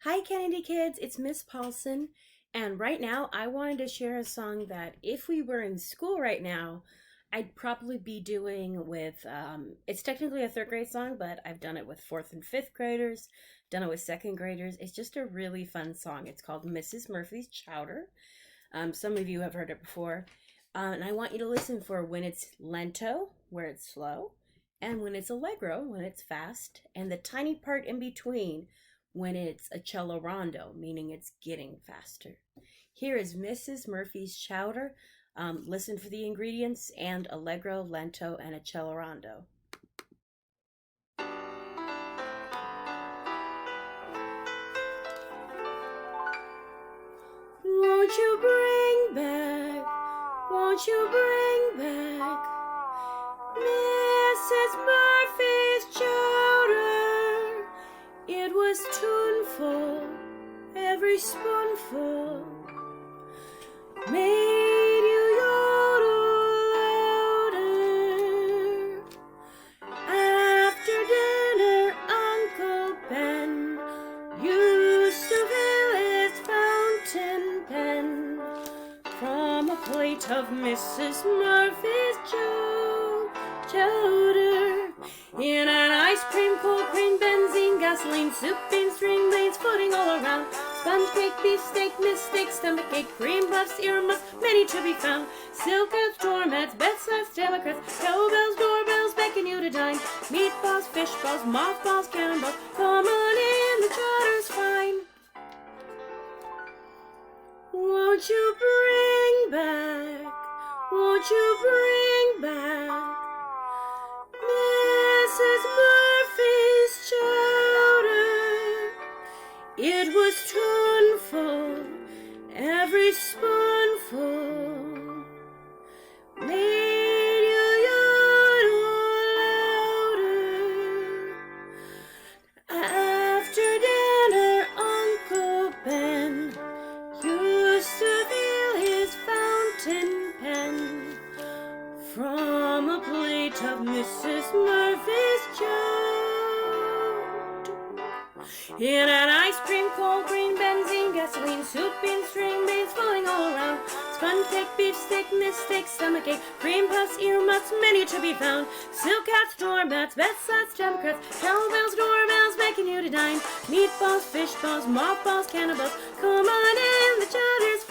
Hi, Kennedy kids, it's Miss Paulson, and right now I wanted to share a song that if we were in school right now, I'd probably be doing with, it's technically a third grade song, but I've done it with fourth and fifth graders, done it with second graders. It's just a really fun song. It's called Mrs. Murphy's Chowder. Some of you have heard it before, and I want you to listen for when it's lento, where it's slow, and when it's allegro, when it's fast, and the tiny part in between when it's a cello rondo, meaning it's getting faster. Here is Mrs. Murphy's Chowder. Listen for the ingredients and allegro, lento, and a cello rondo. Won't you bring back, won't you bring back Mrs. Murphy's Chowder? It was tuneful, every spoonful made you yodel louder. After dinner, Uncle Ben used to fill his fountain pen from a plate of Mrs. Murphy's chowder. In an ice cream, cold cream, benzene, gasoline, soup, beans, string beans, floating all around. Sponge cake, beefsteak, mistake, stomachache, cream puffs, earmuffs, many to be found. Silk hats, doormats, bedsides, democrats, cowbells, doorbells, beckon you to dine. Meatballs, fish balls, mothballs, cannonballs, come on in, the chowder's fine. Won't you bring back, won't you bring back Mrs. Murphy's Chowder? It was tuneful, every spoonful made you yodel louder. After dinner, Uncle Ben used to fill his fountain pen from a plate of Mrs. Murphy's chowder. In an ice cream, cold cream, benzene, gasoline, soup, beans, string beans, floating all around. Sponge cake, beefsteak, mistake, stomachache, cream puffs, earmuffs, many to be found. Silk hats, doormats, bedsides, democrats, cowbells, doorbells, beckon you to dine. Meatballs, fish balls, mothballs, cannonballs, come on in, the chowder's